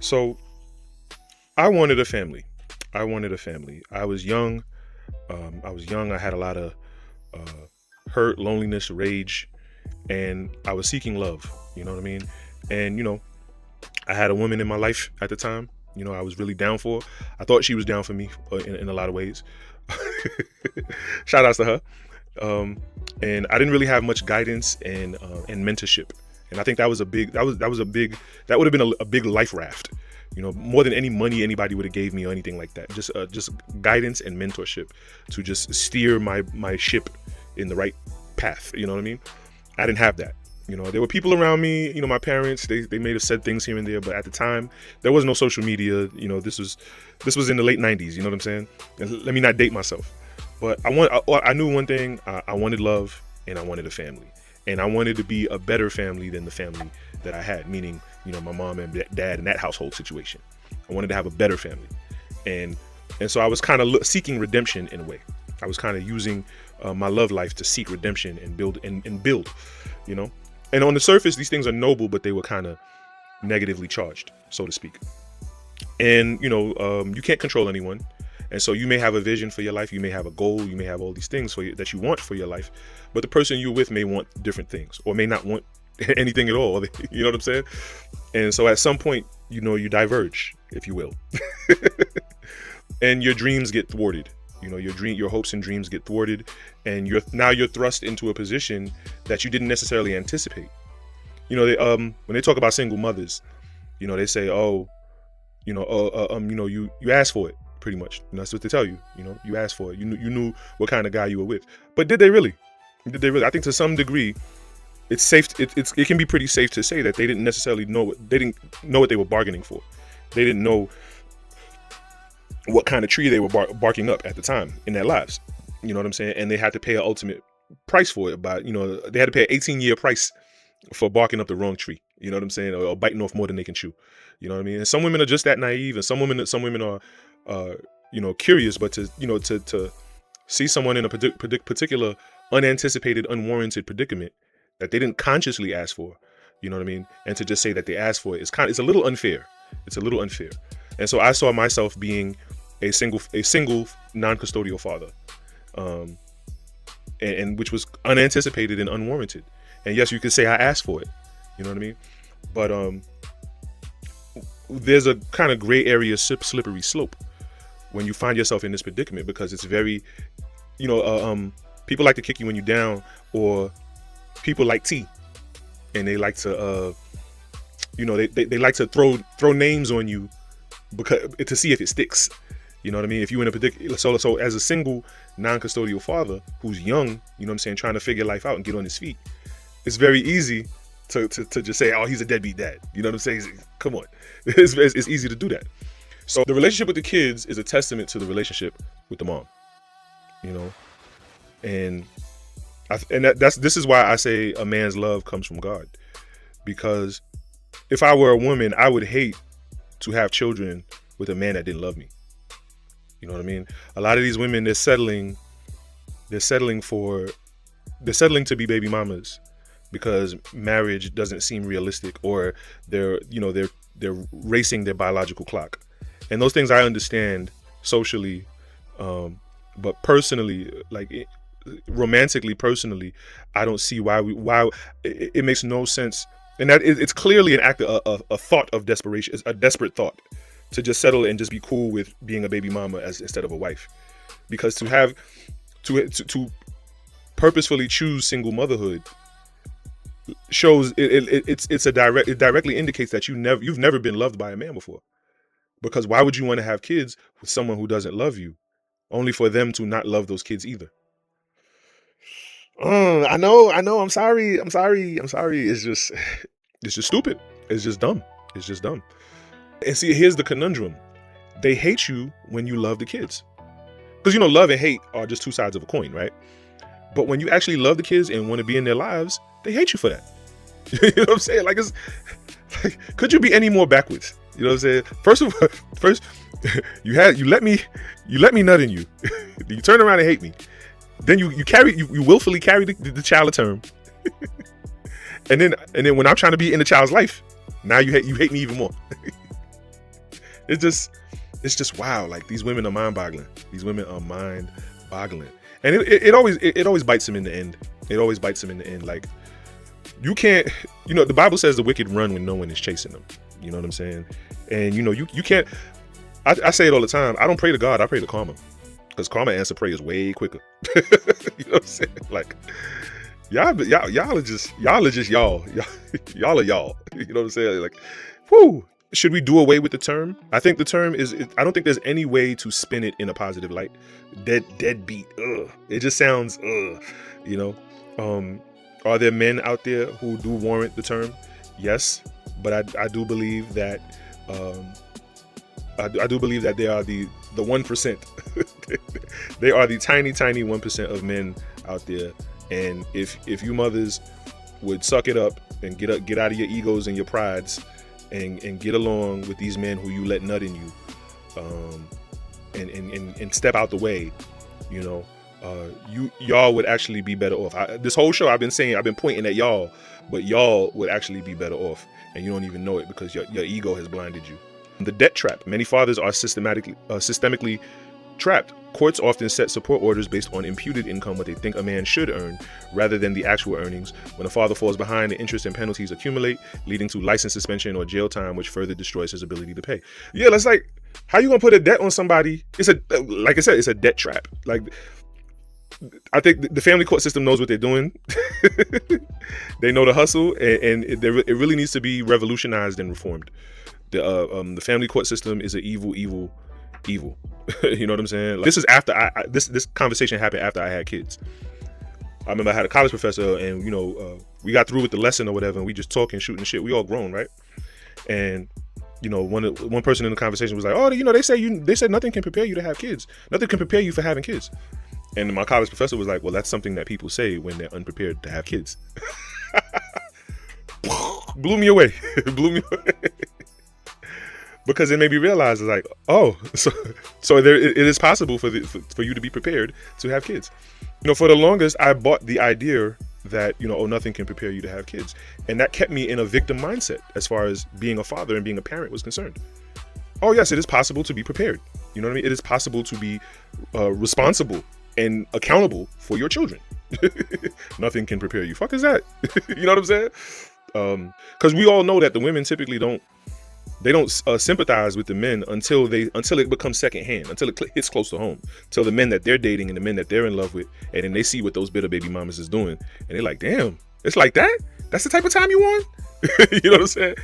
So I wanted a family. I wanted a family. I was young. I had a lot of hurt, loneliness, rage, and I was seeking love. You know what I mean? And I had a woman in my life at the time. I was really down for. I thought she was down for me in a lot of ways. Shout outs to her. And I didn't really have much guidance and mentorship. And I think that would have been a big life raft. More than any money anybody would have gave me or anything like that. Just guidance and mentorship to just steer my ship in the right path. You know what I mean? I didn't have that. There were people around me, my parents, they may have said things here and there, but at the time there was no social media. This was in the late 90s, you know what I'm saying? And let me not date myself. But I knew one thing. I wanted love, and I wanted a family. And I wanted to be a better family than the family that I had, meaning, my mom and dad in that household situation. I wanted to have a better family. And so I was kind of seeking redemption in a way. I was kind of using my love life to seek redemption and build, And on the surface, these things are noble, but they were kind of negatively charged, so to speak. And, you can't control anyone. And so you may have a vision for your life. You may have a goal. You may have all these things that you want for your life. But the person you're with may want different things or may not want anything at all. You know what I'm saying? And so at some point, you diverge, if you will. And your dreams get thwarted. Your hopes and dreams get thwarted. And you're thrust into a position that you didn't necessarily anticipate. When they talk about single mothers, they say, you asked for it. Pretty much. That's what they tell you. You asked for it. You knew what kind of guy you were with. But did they really? I think to some degree, it's safe. It can be pretty safe to say that they didn't necessarily know what they were bargaining for. They didn't know what kind of tree they were barking up at the time in their lives. You know what I'm saying? And they had to pay an ultimate price for it. But they had to pay an 18-year price for barking up the wrong tree. You know what I'm saying? Or biting off more than they can chew. You know what I mean? And some women are just that naive, and some women are curious, but to see someone in a particular unanticipated, unwarranted predicament that they didn't consciously ask for, you know what I mean? And to just say that they asked for it it's a little unfair. It's a little unfair. And so I saw myself being a single non-custodial father, and which was unanticipated and unwarranted. And yes, you could say I asked for it, you know what I mean? But there's a kind of gray area, slippery slope when you find yourself in this predicament, because it's very, people like to kick you when you're down, or people like tea, and they like to, they like to throw names on you because to see if it sticks. You know what I mean? If you're in a particular, so as a single non-custodial father who's young, you know what I'm saying, trying to figure life out and get on his feet, it's very easy to just say, oh, he's a deadbeat dad. You know what I'm saying? Come on, it's easy to do that. So the relationship with the kids is a testament to the relationship with the mom, and this is why I say a man's love comes from God, because if I were a woman, I would hate to have children with a man that didn't love me. You know what I mean? A lot of these women, they're settling to be baby mamas because marriage doesn't seem realistic, or they're racing their biological clock. And those things I understand socially, but personally, romantically, personally, I don't see why it makes no sense. And that it's clearly an act of a thought of desperation. It's a desperate thought to just settle and just be cool with being a baby mama instead of a wife, because to purposefully choose single motherhood shows it directly indicates that you've never been loved by a man before. Because why would you want to have kids with someone who doesn't love you, only for them to not love those kids either? I know. I'm sorry. It's just stupid. It's just dumb. And see, here's the conundrum. They hate you when you love the kids. Because, love and hate are just two sides of a coin, right? But when you actually love the kids and want to be in their lives, they hate you for that. You know what I'm saying? Could you be any more backwards? You know what I'm saying? First, you let me nut in you. You turn around and hate me. Then you willfully carry the child to term. and then when I'm trying to be in the child's life, now you hate me even more. it's just wow. Like these women are mind-boggling. These women are mind-boggling, and it always bites them in the end. It always bites them in the end. Like you can't, the Bible says the wicked run when no one is chasing them. You know what I'm saying? And you can't. I say it all the time. I don't pray to God. I pray to karma, because karma answer prayers way quicker. You know what I'm saying? Like y'all are just y'all. Y'all are y'all. You know what I'm saying? Like, whoo. Should we do away with the term? I think the term is, I don't think there's any way to spin it in a positive light. Deadbeat. Ugh. It just sounds, are there men out there who do warrant the term? Yes. But I do believe that, I do believe that they are the 1%. They are the tiny 1% of men out there. And if you mothers would suck it up and get out of your egos and your prides, and get along with these men who you let nut in you, and step out the way, y'all would actually be better off. This whole show I've been pointing at y'all, but y'all would actually be better off, and you don't even know it because your ego has blinded you. The debt trap. Many fathers are systemically trapped. Courts often set support orders based on imputed income, what they think a man should earn, rather than the actual earnings. When a father falls behind, the interest and penalties accumulate, leading to license suspension or jail time, which further destroys his ability to pay. Yeah, that's like, how you gonna put a debt on somebody? Like I said, it's a debt trap. Like, I think the family court system knows what they're doing. They know the hustle, and it really needs to be revolutionized and reformed. The family court system is an evil. You know what I'm saying? Like, this is after this conversation happened after I had kids. I remember I had a college professor, and we got through with the lesson or whatever, and we just talking, shooting shit. We all grown, right? And one person in the conversation was like, "Oh, they said nothing can prepare you to have kids. Nothing can prepare you for having kids." And my college professor was like, "Well, that's something that people say when they're unprepared to have kids." Blew me away. Because it made me realize, like, oh, so it is possible for you to be prepared to have kids. For the longest, I bought the idea that, nothing can prepare you to have kids. And that kept me in a victim mindset as far as being a father and being a parent was concerned. Oh, yes, it is possible to be prepared. You know what I mean? It is possible to be responsible and accountable for your children. Nothing can prepare you. Fuck is that? You know what I'm saying? Because we all know that the women typically don't sympathize with the men until it becomes secondhand, until it hits close to home, till the men that they're dating and the men that they're in love with, and then they see what those bitter baby mamas is doing, and they're like, damn, it's like that? That's the type of time you want? You know what I'm saying?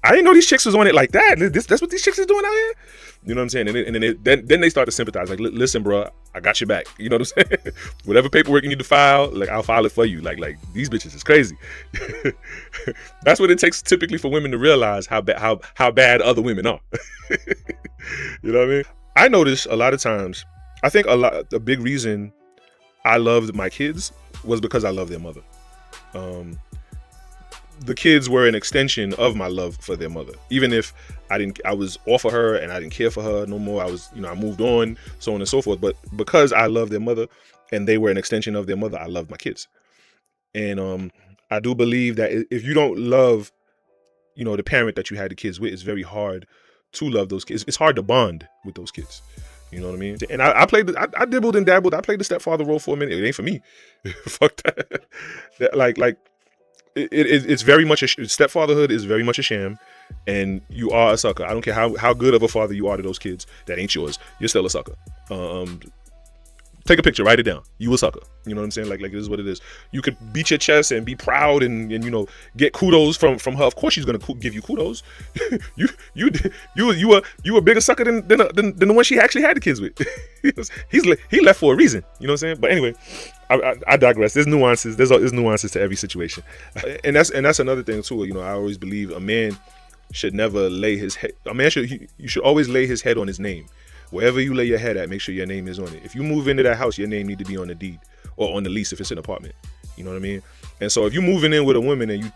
I didn't know these chicks was on it like that. That's what these chicks is doing out here? You know what I'm saying? And then they start to sympathize. Like, listen, bro, I got your back. You know what I'm saying? Whatever paperwork you need to file, like, I'll file it for you. Like these bitches is crazy. That's what it takes typically for women to realize how bad other women are. You know what I mean? I notice a lot of times, I think a big reason I loved my kids was because I love their mother. The kids were an extension of my love for their mother. Even if I was off of her and I didn't care for her no more, I moved on, so on and so forth. But because I love their mother and they were an extension of their mother, I loved my kids. And I do believe that if you don't love, the parent that you had the kids with, it's very hard to love those kids. It's hard to bond with those kids. You know what I mean? And I dibbled and dabbled. I played the stepfather role for a minute. It ain't for me. Fuck that. Like, it's very much stepfatherhood is very much a sham, and you are a sucker. I don't care how good of a father you are to those kids. That ain't yours. You're still a sucker. Take a picture, write it down. You a sucker. You know what I'm saying? Like this is what it is. You could beat your chest and be proud and get kudos from her. Of course she's gonna give you kudos. you a bigger sucker than the one she actually had the kids with. He left for a reason. You know what I'm saying? But anyway, I digress. There's nuances. There's nuances to every situation, and that's another thing too. I always believe a man should never lay his head. You should always lay his head on his name. Wherever you lay your head at, make sure your name is on it. If you move into that house, your name need to be on the deed or on the lease if it's an apartment. You know what I mean? And so if you're moving in with a woman and you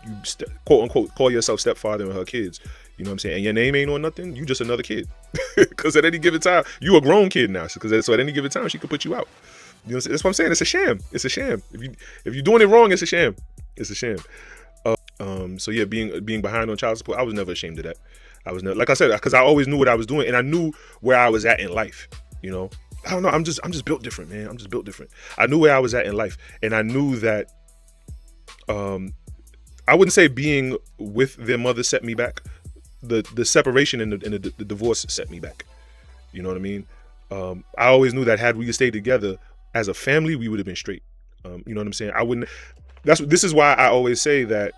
quote unquote call yourself stepfather and her kids, you know what I'm saying? And your name ain't on nothing, you just another kid. Because at any given time, you a grown kid now. So at any given time, she could put you out. You know what I'm saying? That's what I'm saying. It's a sham. It's a sham. If you're doing it wrong, it's a sham. It's a sham. So yeah, being behind on child support, I was never ashamed of that. I was never, like I said, because I always knew what I was doing, and I knew where I was at in life. You know, I don't know. I'm just built different, man. I'm just built different. I knew where I was at in life, and I knew that. I wouldn't say being with their mother set me back. The separation and the divorce set me back. You know what I mean? I always knew that had we stayed together as a family, we would have been straight. You know what I'm saying? I wouldn't. This is why I always say that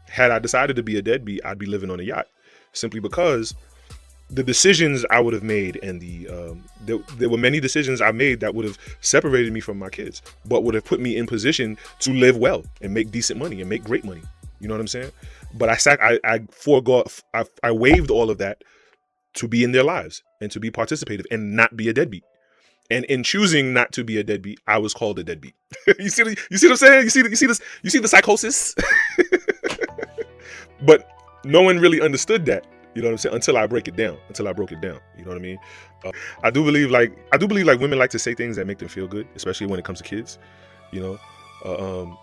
had I decided to be a deadbeat, I'd be living on a yacht, simply because the decisions I would have made, and there were many decisions I made that would have separated me from my kids, but would have put me in position to live well and make decent money and make great money. You know what I'm saying? But I waived all of that to be in their lives and to be participative and not be a deadbeat. And in choosing not to be a deadbeat, I was called a deadbeat. You see what I'm saying? You see the psychosis? But no one really understood that. You know what I'm saying? Until I broke it down. You know what I mean? I do believe like women like to say things that make them feel good, especially when it comes to kids. You know,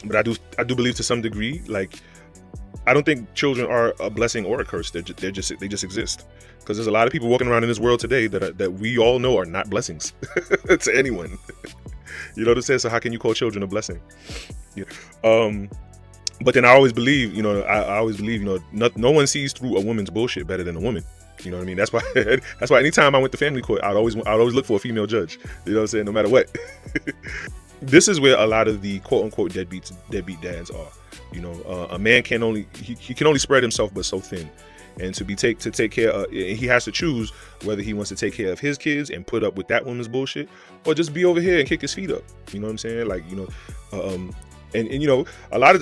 but I do believe to some degree, like, I don't think children are a blessing or a curse. They just exist. Because there's a lot of people walking around in this world today that we all know are not blessings to anyone. You know what I'm saying? So how can you call children a blessing? Yeah. But then I always believe, no one sees through a woman's bullshit better than a woman. You know what I mean? That's why anytime I went to family court, I'd always look for a female judge. You know what I'm saying? No matter what. This is where a lot of the quote unquote deadbeat dads are. You know, a man can only spread himself but so thin. And to take care of, he has to choose whether he wants to take care of his kids and put up with that woman's bullshit, or just be over here and kick his feet up. You know what I'm saying? Like, you know, and you know,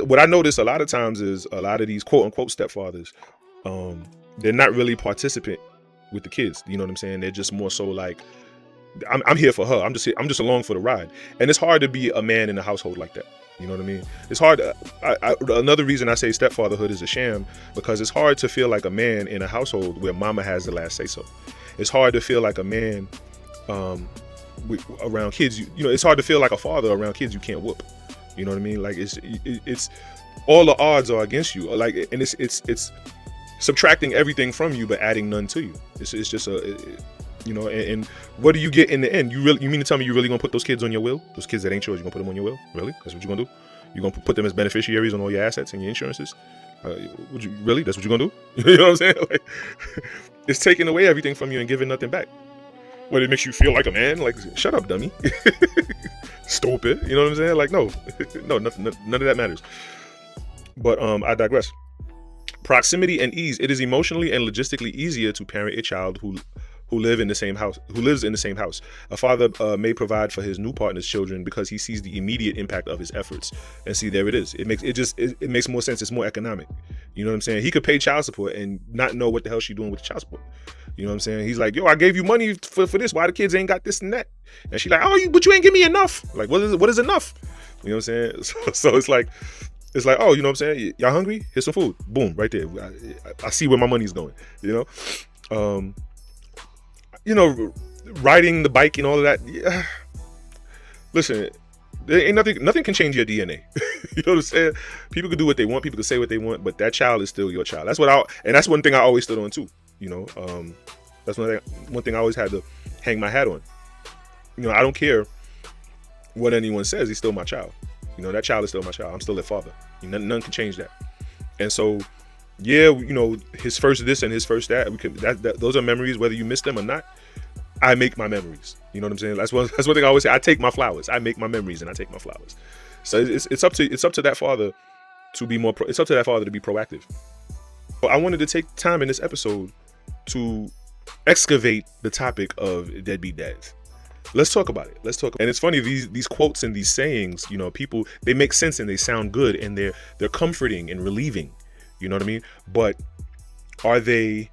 what I notice a lot of times is a lot of these quote unquote stepfathers, they're not really participant with the kids. You know what I'm saying? They're just more so like, I'm here for her. I'm just along for the ride. And it's hard to be a man in a household like that. You know what I mean? It's hard. Another reason I say stepfatherhood is a sham, because it's hard to feel like a man in a household where mama has the last say so. It's hard to feel like a man around kids. You know, it's hard to feel like a father around kids you can't whoop. You know what I mean? Like it's all the odds are against you. Like, and it's subtracting everything from you but adding none to you. It's just you know, and what do you get in the end? You mean to tell me you really gonna put those kids on your will? Those kids that ain't yours, you gonna put them on your will? Really? That's what you gonna do? You gonna put them as beneficiaries on all your assets and your insurances? Would you really? That's what you gonna do? You know what I'm saying? Like, it's taking away everything from you and giving nothing back. What, it makes you feel like a man? Like, shut up, dummy. Stupid. You know what I'm saying? Like, no, nothing, none of that matters. But I digress. Proximity and ease. It is emotionally and logistically easier to parent a child who lives in the same house. A father may provide for his new partner's children because he sees the immediate impact of his efforts. And see, there it is. It makes more sense. It's more economic. You know what I'm saying? He could pay child support and not know what the hell she's doing with the child support. You know what I'm saying? He's like, yo, I gave you money for this. Why the kids ain't got this and that? And she's like, oh, but you ain't give me enough. Like, what is enough? You know what I'm saying? So it's like, oh, you know what I'm saying? Y'all hungry? Here's some food. Boom, right there. I see where my money's going. You know, riding the bike and all of that. Yeah. Listen, there ain't nothing can change your DNA. You know what I'm saying? People can do what they want. People can say what they want, but that child is still your child. That's one thing I always stood on too. You know, that's one thing I always had to hang my hat on. You know, I don't care what anyone says. He's still my child. You know, that child is still my child. I'm still their father. None can change that. And so, yeah, you know, his first this and his first that. Those are memories, whether you miss them or not. I make my memories. You know what I'm saying? That's one thing I always say. I take my flowers. I make my memories, and I take my flowers. So it's up to that father to be more. It's up to that father to be proactive. But I wanted to take time in this episode to excavate the topic of deadbeat dads. Let's talk about it. And it's funny, these quotes and these sayings, you know, people, they make sense and they sound good and they're comforting and relieving. You know what I mean? But they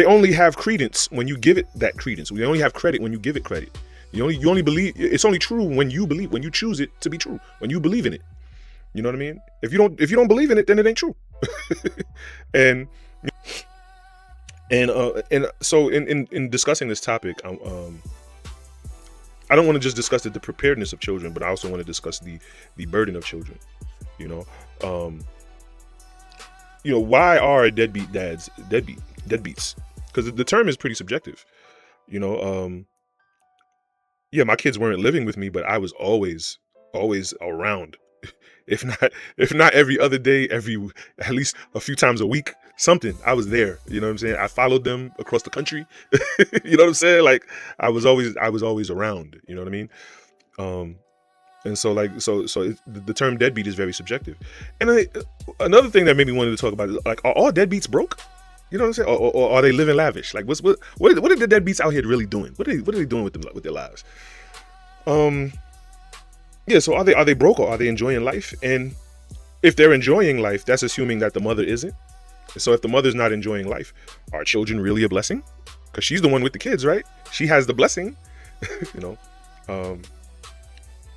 only have credence when you give it that credence. They only have credit when you give it credit. You only believe, it's only true when you choose it to be true, when you believe in it. You know what I mean? If you don't believe in it, then it ain't true. And so in discussing this topic, I don't want to just discuss the preparedness of children, but I also want to discuss the burden of children. You know, why are deadbeat dads deadbeats? Because the term is pretty subjective. You know, yeah, my kids weren't living with me, but I was always around. If not every other day, at least a few times a week, something. I was there. You know what I'm saying? I followed them across the country. You know what I'm saying? Like I was always around. You know what I mean? And so the term deadbeat is very subjective. And another thing that made me wanted to talk about is, like, are all deadbeats broke? You know what I'm saying? Or are they living lavish? Like, what are the deadbeats out here really doing? What are they doing with their lives? Yeah. So are they broke, or are they enjoying life? And if they're enjoying life, that's assuming that the mother isn't. So if the mother's not enjoying life, are children really a blessing? Because she's the one with the kids, right? She has the blessing. You know.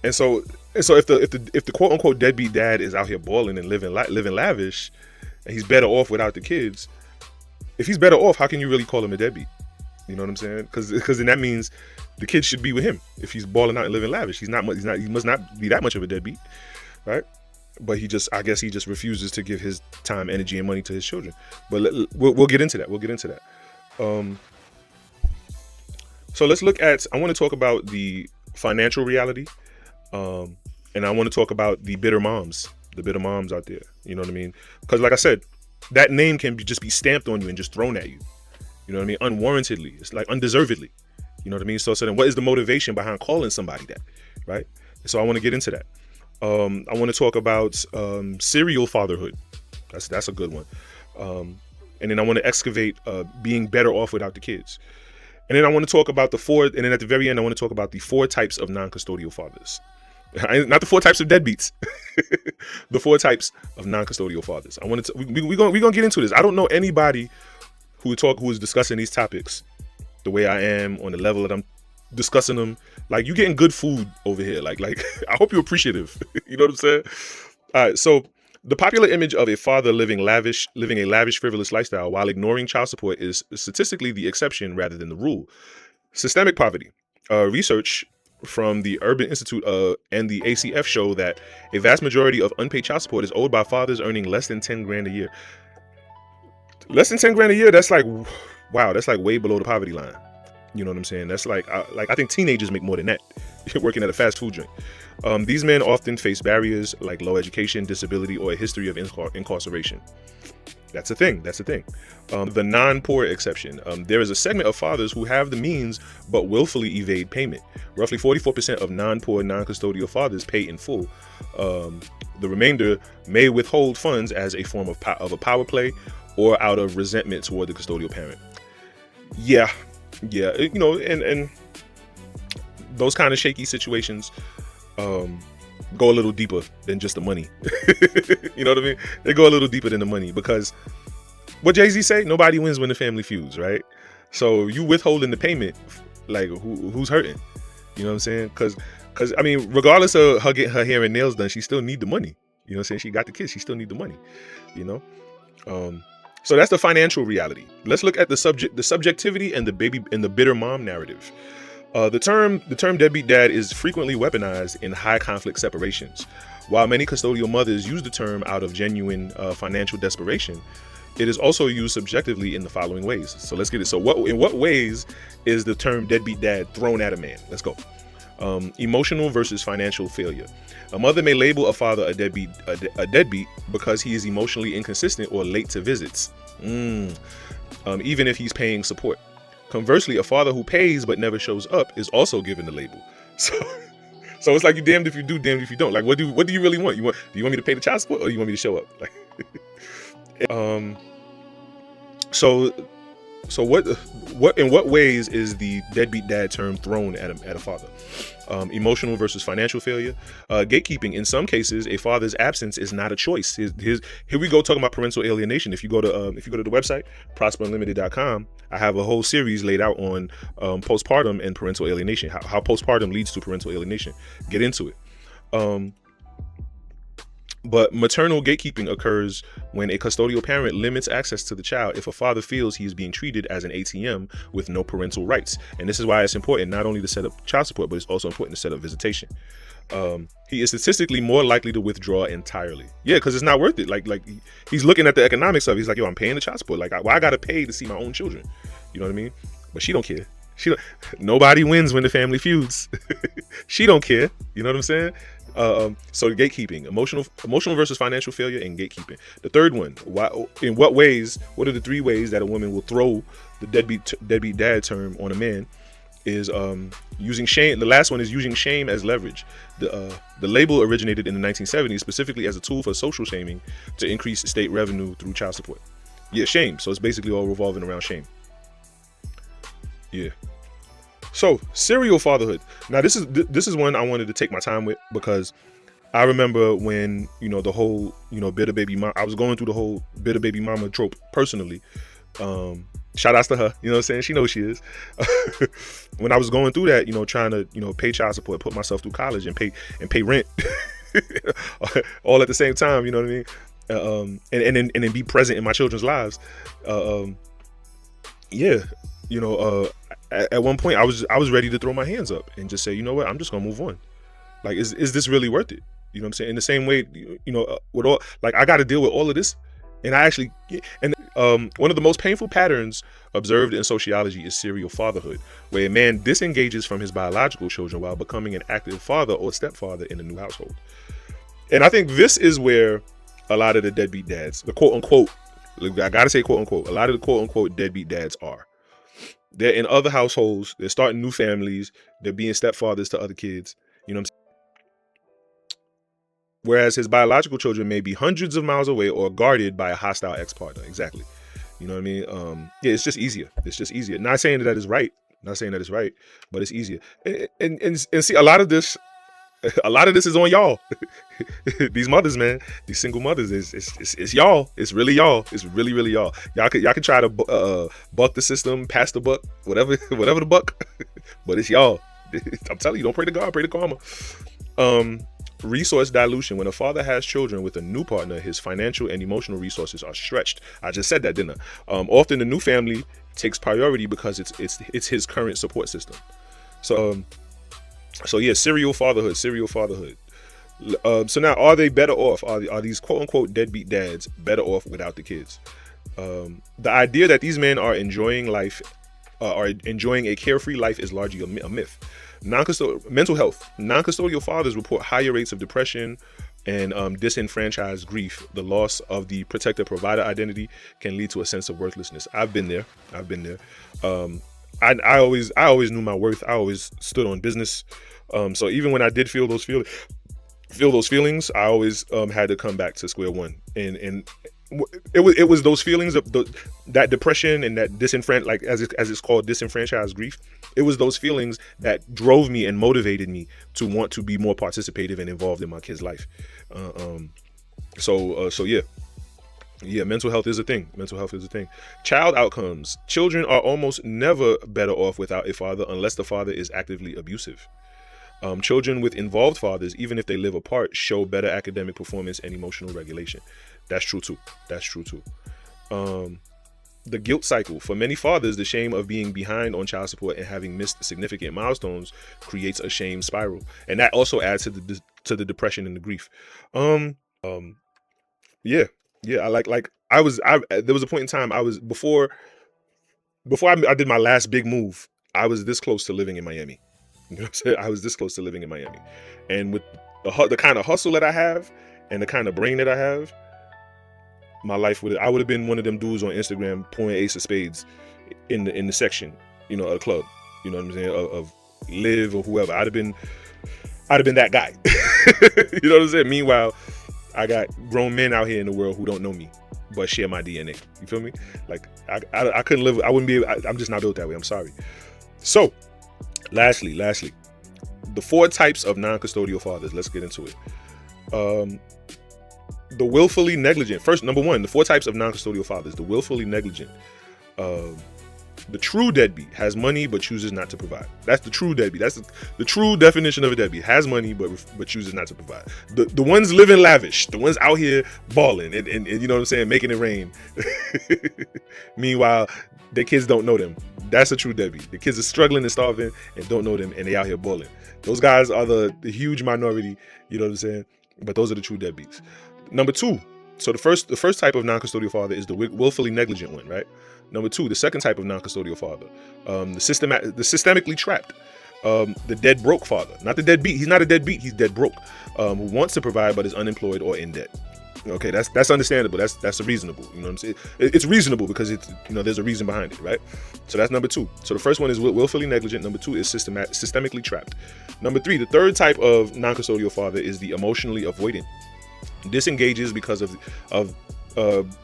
And so if the quote unquote deadbeat dad is out here balling and living lavish, and he's better off without the kids. If he's better off, how can you really call him a deadbeat? You know what I'm saying? Because then that means the kids should be with him. If he's balling out and living lavish, he must not be that much of a deadbeat, right? But I guess he just refuses to give his time, energy, and money to his children. But we'll get into that. So let's look at. I want to talk about the financial reality, and I want to talk about the bitter moms out there. You know what I mean? Because, like I said, that name can just be stamped on you and just thrown at you. You know what I mean? Unwarrantedly. It's like undeservedly. You know what I mean? So then what is the motivation behind calling somebody that, right? So I want to get into that. I want to talk about serial fatherhood. That's a good one. And then I want to excavate being better off without the kids. And then I want to talk about and then at the very end, I want to talk about the 4 types of non-custodial fathers. Not the 4 types of deadbeats. The 4 types of non-custodial fathers. I wanted to. We're gonna get into this. I don't know anybody who is discussing these topics the way I am, on the level that I'm discussing them. Like, you getting good food over here. Like I hope you're appreciative. You know what I'm saying? All right. So the popular image of a father living a lavish, frivolous lifestyle while ignoring child support is statistically the exception rather than the rule. Systemic poverty. Research from the Urban Institute and the ACF show that a vast majority of unpaid child support is owed by fathers earning less than 10 grand a year. Less than 10 grand a year, that's like, wow, that's like way below the poverty line. You know what I'm saying? That's like I think teenagers make more than that working at a fast food joint. These men often face barriers like low education, disability, or a history of incarceration. That's a thing. The non-poor exception. There is a segment of fathers who have the means but willfully evade payment. Roughly 44% of non-poor, non-custodial fathers pay in full. The remainder may withhold funds as a form of a power play or out of resentment toward the custodial parent. Yeah. You know, and those kind of shaky situations go a little deeper than just the money. You know what I mean? They go a little deeper than the money, because what Jay-Z say, nobody wins when the family feuds, right? So you withholding the payment, like who's hurting? You know what I'm saying? Because I mean, regardless of her getting her hair and nails done, she still need the money. You know what I'm saying? She got the kids, she still need the money. You know? So that's the financial reality. Let's look at the subjectivity and the bitter mom narrative. The term deadbeat dad is frequently weaponized in high conflict separations. While many custodial mothers use the term out of genuine financial desperation, it is also used subjectively in the following ways. So let's get it. So in what ways is the term deadbeat dad thrown at a man? Let's go. Emotional versus financial failure. A mother may label a father a deadbeat because he is emotionally inconsistent or late to visits, even if he's paying support. Conversely, a father who pays but never shows up is also given the label. So it's like, you damned if you do, damned if you don't. Like, what do you really want? Do you want me to pay the child support, or do you want me to show up? Like, So what in what ways is the deadbeat dad term thrown at a father? Emotional versus financial failure. Gatekeeping. In some cases, a father's absence is not a choice. Here we go talking about parental alienation. If you go to the website prosperunlimited.com, I have a whole series laid out on postpartum and parental alienation. How postpartum leads to parental alienation. Get into it. But maternal gatekeeping occurs when a custodial parent limits access to the child if a father feels he is being treated as an ATM with no parental rights. And this is why it's important not only to set up child support, but it's also important to set up visitation. He is statistically more likely to withdraw entirely. Yeah, because it's not worth it. Like he's looking at the economics of it. He's like, yo, I'm paying the child support. Like, I gotta pay to see my own children. You know what I mean? But she don't care. Nobody wins when the family feuds. She don't care. You know what I'm saying? So gatekeeping, emotional versus financial failure, and gatekeeping. The third one, in what ways? What are the 3 ways that a woman will throw the deadbeat dad term on a man? Is using shame. The last one is using shame as leverage. The label originated in the 1970s specifically as a tool for social shaming to increase state revenue through child support. Yeah, shame. So it's basically all revolving around shame. Yeah. So serial fatherhood. Now this is one I wanted to take my time with, because I remember when the whole bitter baby mom. I was going through the whole bitter baby mama trope personally. Shout outs to her, you know what I'm saying? She knows she is. When I was going through that, trying to, pay child support, put myself through college and pay rent all at the same time, you know what I mean? And then be present in my children's lives. At one point I was ready to throw my hands up and just say, you know what, I'm just gonna move on. Like, is this really worth it? You know what I'm saying? In the same way, with all, like, I got to deal with all of this. And one of the most painful patterns observed in sociology is serial fatherhood, where a man disengages from his biological children while becoming an active father or stepfather in a new household. And I think this is where a lot of the deadbeat dads, the quote unquote, I gotta say quote unquote, a lot of the quote unquote deadbeat dads are. They're in other households, they're starting new families, they're being stepfathers to other kids, you know what I'm saying? Whereas his biological children may be hundreds of miles away or guarded by a hostile ex-partner. Exactly. You know what I mean? Yeah, it's just easier. It's just easier. Not saying that is right. Not saying that it's right, but it's easier. And see, a lot of this is on y'all. These mothers, man, these single mothers, it's y'all. It's really y'all. It's really, really y'all. Y'all can try to buck the system, pass the buck, whatever the buck, but it's y'all. I'm telling you, don't pray to God, pray to karma. Resource dilution. When a father has children with a new partner, his financial and emotional resources are stretched. I just said that, didn't I? Often the new family takes priority because it's his current support system. So yeah, serial fatherhood. So now, are they better off? Are these quote unquote deadbeat dads better off without the kids? The idea that these men are enjoying life, are enjoying a carefree life, is largely a myth. Mental health. Non-custodial fathers report higher rates of depression and disenfranchised grief. The loss of the protector provider identity can lead to a sense of worthlessness. I've been there. I always knew my worth. I always stood on business. So even when I did feel those feelings, I always had to come back to square one. And it was those feelings of that depression and that like as it's called, disenfranchised grief. It was those feelings that drove me and motivated me to want to be more participative and involved in my kid's life. So yeah, mental health is a thing. Child outcomes. Children are almost never better off without a father unless the father is actively abusive. Children with involved fathers, even if they live apart, show better academic performance and emotional regulation. That's true too. The guilt cycle. For many fathers, the shame of being behind on child support and having missed significant milestones creates a shame spiral, and that also adds to the depression and the grief. Yeah. There was a point in time I was before I did my last big move. I was this close to living in Miami. You know what I'm saying? I was this close to living in Miami, and with the kind of hustle that I have and the kind of brain that I have, my life I would have been one of them dudes on Instagram pouring ace of spades in the section, a club, you know what I'm saying, of Live or whoever. I'd have been that guy. You know what I'm saying? Meanwhile, I got grown men out here in the world who don't know me but share my DNA. You feel me? Like I couldn't live. I wouldn't be. I'm just not built that way. I'm sorry. So, lastly, the 4 types of non-custodial fathers. Let's get into it. The willfully negligent. First, number 1, the 4 types of non-custodial fathers. The willfully negligent. The true deadbeat has money but chooses not to provide. That's the true deadbeat. That's the true definition of a deadbeat. Has money but chooses not to provide. The ones living lavish, the ones out here balling and you know what I'm saying, making it rain. Meanwhile, their kids don't know them. That's a true deadbeat. The kids are struggling and starving and don't know them, and they out here balling. Those guys are the huge minority. You know what I'm saying? But those are the true deadbeats. Number two. So the first type of non-custodial father is the willfully negligent one, right? Number two, the second type of non-custodial father, the systemically trapped, the dead broke father, not the deadbeat. He's not a deadbeat. He's dead broke, who wants to provide but is unemployed or in debt. Okay, that's understandable. That's reasonable. You know what I'm saying? It's reasonable because it's, you know, there's a reason behind it, right? So that's number two. So the first one is willfully negligent. Number two is systemically trapped. Number three, the third type of non-custodial father is the emotionally avoidant. This engages because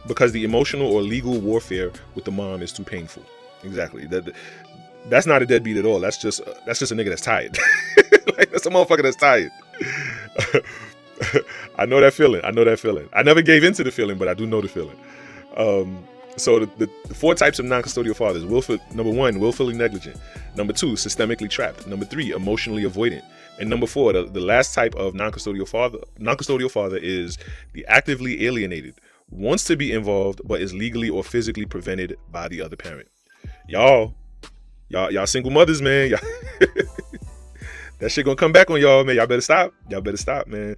because the emotional or legal warfare with the mom is too painful. Exactly. That's not a deadbeat at all. That's just a nigga that's tired. Like, that's a motherfucker that's tired. I know that feeling. I never gave into the feeling, but I do know the feeling. So the four types of non-custodial fathers: number one, willfully negligent; number two, systemically trapped; number three, emotionally avoidant; and number four, the last type of non-custodial father is the actively alienated, wants to be involved but is legally or physically prevented by the other parent. Y'all single mothers, man. That shit gonna come back on y'all, man. Y'all better stop, man.